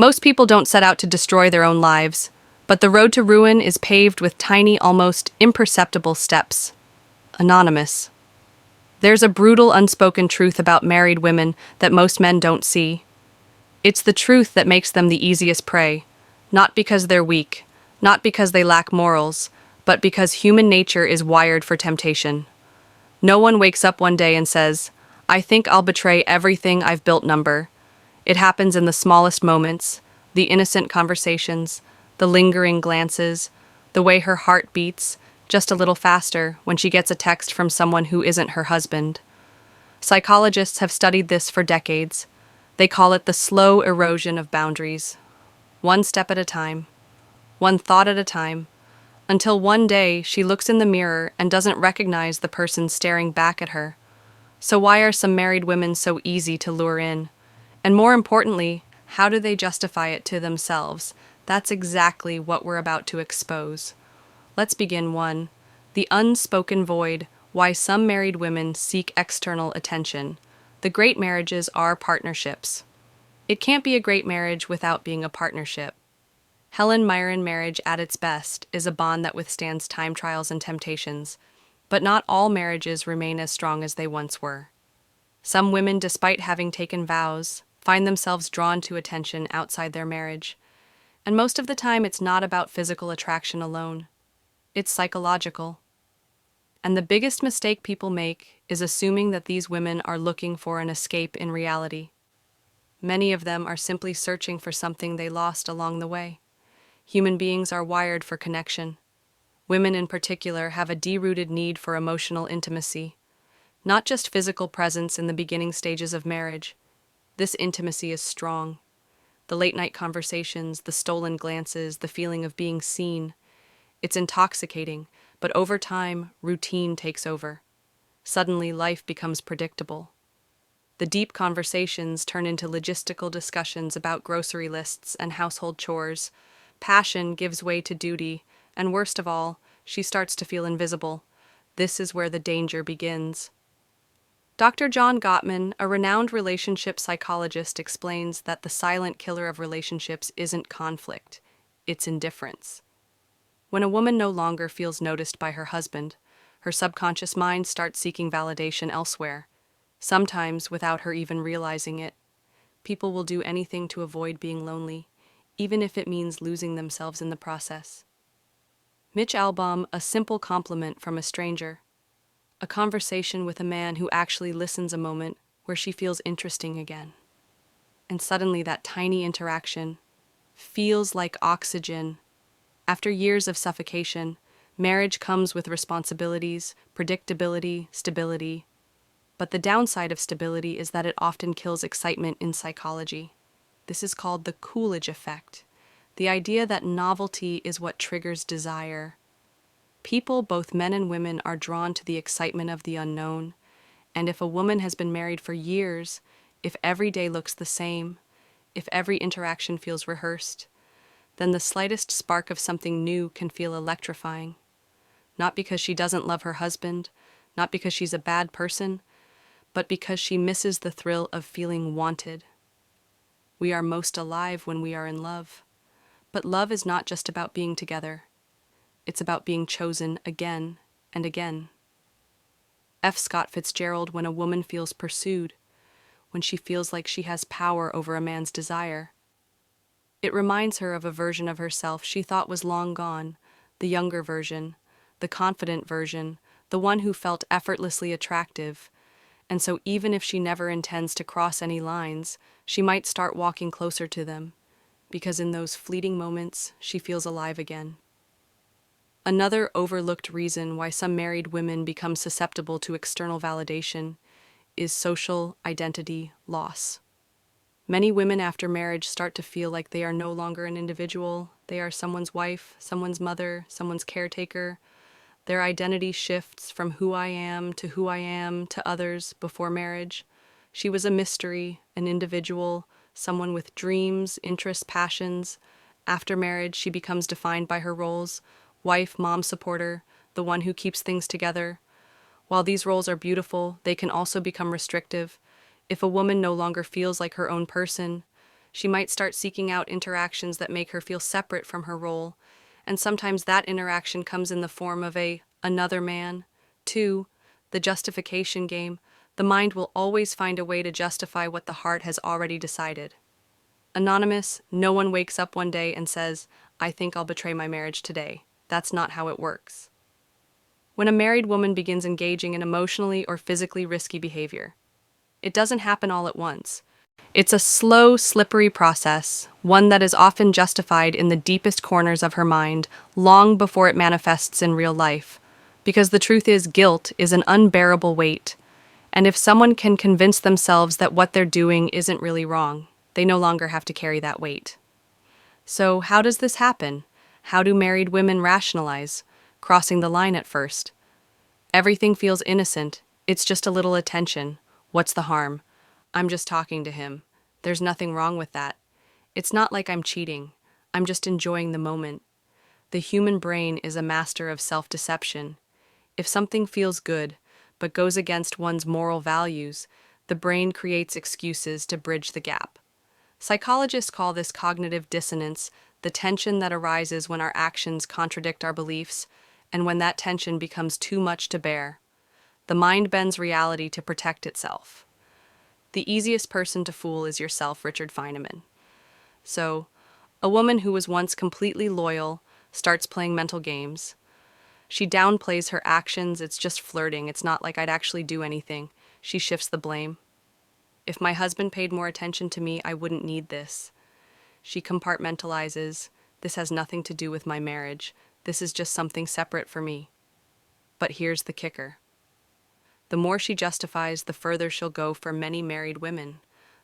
Most people don't set out to destroy their own lives, but the road to ruin is paved with tiny, almost imperceptible steps. Anonymous. There's a brutal, unspoken truth about married women that most men don't see. It's the truth that makes them the easiest prey, not because they're weak, not because they lack morals, but because human nature is wired for temptation. No one wakes up one day and says, "I think I'll betray everything I've built." It happens in the smallest moments, the innocent conversations, the lingering glances, the way her heart beats just a little faster when she gets a text from someone who isn't her husband. Psychologists have studied this for decades. They call it the slow erosion of boundaries. One step at a time, one thought at a time, until one day she looks in the mirror and doesn't recognize the person staring back at her. So why are some married women so easy to lure in? And more importantly, how do they justify it to themselves? That's exactly what we're about to expose. Let's begin. 1. The unspoken void, why some married women seek external attention. The great marriages are partnerships. It can't be a great marriage without being a partnership. Helen Mirren marriage at its best is a bond that withstands time trials and temptations, but not all marriages remain as strong as they once were. Some women, despite having taken vows, find themselves drawn to attention outside their marriage. And most of the time, it's not about physical attraction alone. It's psychological. And the biggest mistake people make is assuming that these women are looking for an escape in reality. Many of them are simply searching for something they lost along the way. Human beings are wired for connection. Women in particular have a deep-rooted need for emotional intimacy, not just physical presence in the beginning stages of marriage. This intimacy is strong. The late-night conversations, the stolen glances, the feeling of being seen. It's intoxicating, but over time, routine takes over. Suddenly, life becomes predictable. The deep conversations turn into logistical discussions about grocery lists and household chores. Passion gives way to duty, and worst of all, she starts to feel invisible. This is where the danger begins. Dr. John Gottman, a renowned relationship psychologist, explains that the silent killer of relationships isn't conflict, it's indifference. When a woman no longer feels noticed by her husband, her subconscious mind starts seeking validation elsewhere, sometimes without her even realizing it. People will do anything to avoid being lonely, even if it means losing themselves in the process. Mitch Albom, a simple compliment from a stranger. A conversation with a man who actually listens a moment where she feels interesting again. And suddenly that tiny interaction feels like oxygen. After years of suffocation, marriage comes with responsibilities, predictability, stability. But the downside of stability is that it often kills excitement in psychology. This is called the Coolidge effect, the idea that novelty is what triggers desire. People, both men and women, are drawn to the excitement of the unknown, and if a woman has been married for years, if every day looks the same, if every interaction feels rehearsed, then the slightest spark of something new can feel electrifying. Not because she doesn't love her husband, not because she's a bad person, but because she misses the thrill of feeling wanted. We are most alive when we are in love. But love is not just about being together. It's about being chosen again and again. F. Scott Fitzgerald, when a woman feels pursued, when she feels like she has power over a man's desire. It reminds her of a version of herself she thought was long gone, the younger version, the confident version, the one who felt effortlessly attractive. And so even if she never intends to cross any lines, she might start walking closer to them, because in those fleeting moments, she feels alive again. Another overlooked reason why some married women become susceptible to external validation is social identity loss. Many women after marriage start to feel like they are no longer an individual. They are someone's wife, someone's mother, someone's caretaker. Their identity shifts from who I am to others before marriage. She was a mystery, an individual, someone with dreams, interests, passions. After marriage, she becomes defined by her roles: wife, mom, supporter, the one who keeps things together. While these roles are beautiful, they can also become restrictive. If a woman no longer feels like her own person, She might start seeking out interactions that make her feel separate from her role, and sometimes that interaction comes in the form of another man. 2. The justification game. The mind will always find a way to justify what the heart has already decided. Anonymous, no one wakes up one day and says, "I think I'll betray my marriage today." That's not how it works. When a married woman begins engaging in emotionally or physically risky behavior, it doesn't happen all at once. It's a slow, slippery process, one that is often justified in the deepest corners of her mind, long before it manifests in real life. Because the truth is, guilt is an unbearable weight. And if someone can convince themselves that what they're doing isn't really wrong, they no longer have to carry that weight. So, how does this happen? How do married women rationalize, crossing the line at first? Everything feels innocent. It's just a little attention. What's the harm? I'm just talking to him. There's nothing wrong with that. It's not like I'm cheating. I'm just enjoying the moment. The human brain is a master of self-deception. If something feels good, but goes against one's moral values, the brain creates excuses to bridge the gap. Psychologists call this cognitive dissonance, the tension that arises when our actions contradict our beliefs, and when that tension becomes too much to bear. The mind bends reality to protect itself. The easiest person to fool is yourself, Richard Feynman. So, a woman who was once completely loyal starts playing mental games. She downplays her actions. It's just flirting. It's not like I'd actually do anything. She shifts the blame. If my husband paid more attention to me, I wouldn't need this. She compartmentalizes. This has nothing to do with my marriage. This is just something separate for me. But here's the kicker. The more she justifies, the further she'll go for many married women.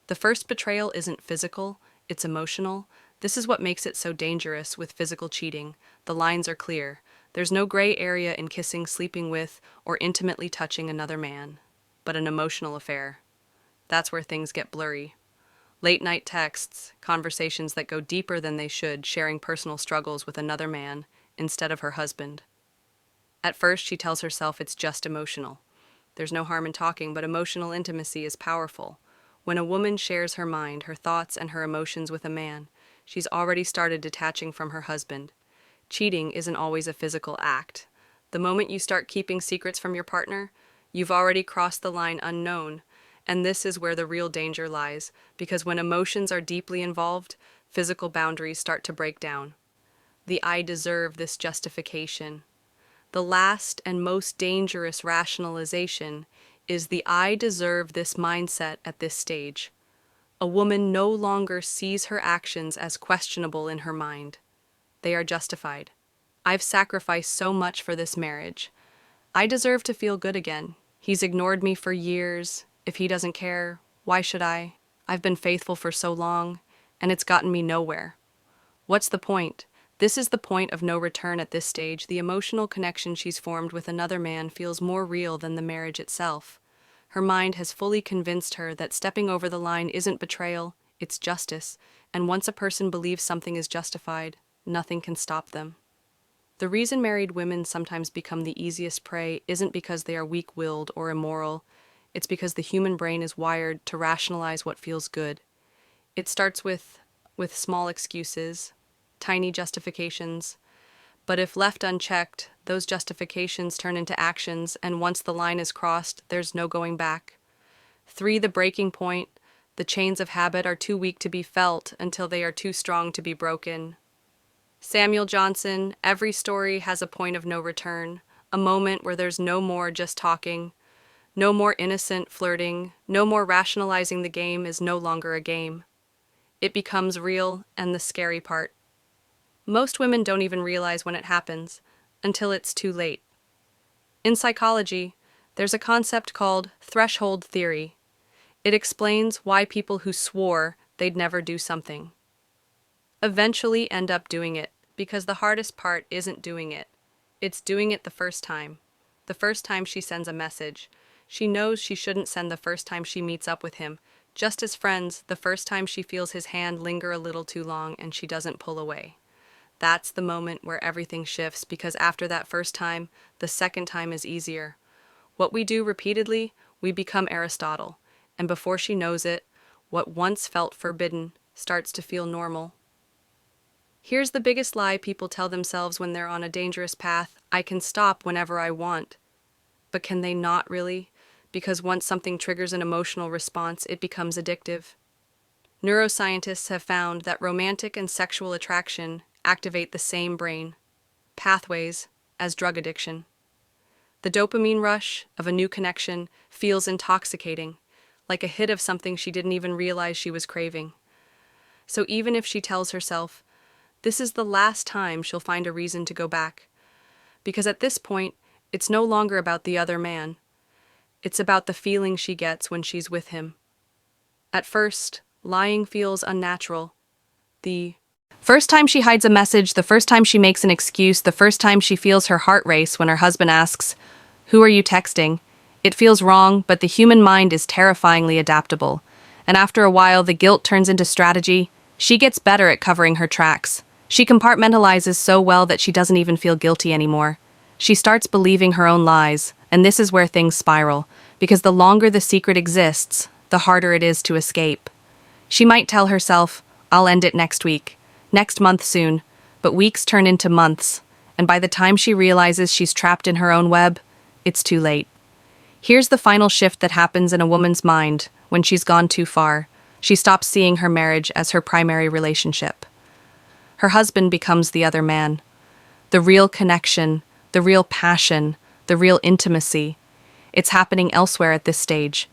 The first betrayal isn't physical, it's emotional. This is what makes it so dangerous with physical cheating. The lines are clear. There's no gray area in kissing, sleeping with, or intimately touching another man. But an emotional affair. That's where things get blurry. Late-night texts, conversations that go deeper than they should, sharing personal struggles with another man instead of her husband. At first, she tells herself it's just emotional. There's no harm in talking, but emotional intimacy is powerful. When a woman shares her mind, her thoughts, and her emotions with a man, she's already started detaching from her husband. Cheating isn't always a physical act. The moment you start keeping secrets from your partner, you've already crossed the line unknown, and this is where the real danger lies, because when emotions are deeply involved, physical boundaries start to break down. The "I deserve this" justification. The last and most dangerous rationalization is the "I deserve this" mindset at this stage. A woman no longer sees her actions as questionable in her mind. They are justified. I've sacrificed so much for this marriage. I deserve to feel good again. He's ignored me for years. If he doesn't care, why should I? I've been faithful for so long, and it's gotten me nowhere. What's the point? This is the point of no return at this stage. The emotional connection she's formed with another man feels more real than the marriage itself. Her mind has fully convinced her that stepping over the line isn't betrayal, it's justice, and once a person believes something is justified, nothing can stop them. The reason married women sometimes become the easiest prey isn't because they are weak-willed or immoral. It's because the human brain is wired to rationalize what feels good. It starts with small excuses, tiny justifications, but if left unchecked, those justifications turn into actions, and once the line is crossed, there's no going back. 3. The breaking point. The chains of habit are too weak to be felt until they are too strong to be broken. Samuel Johnson, every story has a point of no return, a moment where there's no more just talking, no more innocent flirting, no more rationalizing. The game is no longer a game. It becomes real, and the scary part. Most women don't even realize when it happens, until it's too late. In psychology, there's a concept called threshold theory. It explains why people who swore they'd never do something eventually end up doing it, because the hardest part isn't doing it. It's doing it the first time. The first time she sends a message. She knows she shouldn't send the first time she meets up with him. Just as friends, the first time she feels his hand linger a little too long and she doesn't pull away. That's the moment where everything shifts, because after that first time, the second time is easier. What we do repeatedly, we become Aristotle, and before she knows it, what once felt forbidden starts to feel normal. Here's the biggest lie people tell themselves when they're on a dangerous path: I can stop whenever I want. But can they not really? Because once something triggers an emotional response, it becomes addictive. Neuroscientists have found that romantic and sexual attraction activate the same brain pathways as drug addiction. The dopamine rush of a new connection feels intoxicating, like a hit of something she didn't even realize she was craving. So even if she tells herself this is the last time she'll find a reason to go back, because at this point, it's no longer about the other man. It's about the feeling she gets when she's with him. At first, lying feels unnatural. The first time she hides a message, the first time she makes an excuse, the first time she feels her heart race when her husband asks, "Who are you texting?" It feels wrong, but the human mind is terrifyingly adaptable. And after a while, the guilt turns into strategy. She gets better at covering her tracks. She compartmentalizes so well that she doesn't even feel guilty anymore. She starts believing her own lies, and this is where things spiral, because the longer the secret exists, the harder it is to escape. She might tell herself, I'll end it next week, next month soon, but weeks turn into months, and by the time she realizes she's trapped in her own web, it's too late. Here's the final shift that happens in a woman's mind when she's gone too far. She stops seeing her marriage as her primary relationship. Her husband becomes the other man. The real connection, the real passion, the real intimacy. It's happening elsewhere at this stage.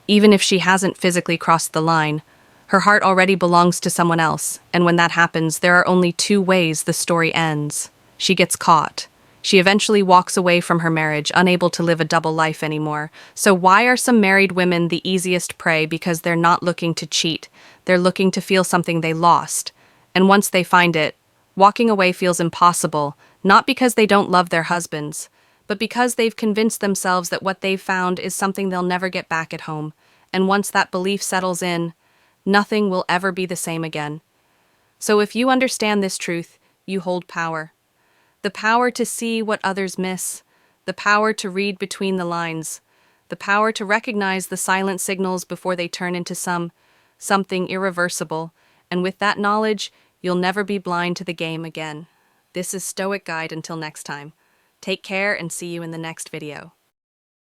Even if she hasn't physically crossed the line, her heart already belongs to someone else, and when that happens, there are only two ways the story ends. She gets caught. She eventually walks away from her marriage, unable to live a double life anymore. So why are some married women the easiest prey? Because they're not looking to cheat. They're looking to feel something they lost. And once they find it, walking away feels impossible, not because they don't love their husbands, but because they've convinced themselves that what they've found is something they'll never get back at home. And once that belief settles in, nothing will ever be the same again. So if you understand this truth, you hold power. The power to see what others miss, the power to read between the lines, the power to recognize the silent signals before they turn into something irreversible, and with that knowledge, you'll never be blind to the game again. This is Stoic Guide until next time. Take care and see you in the next video.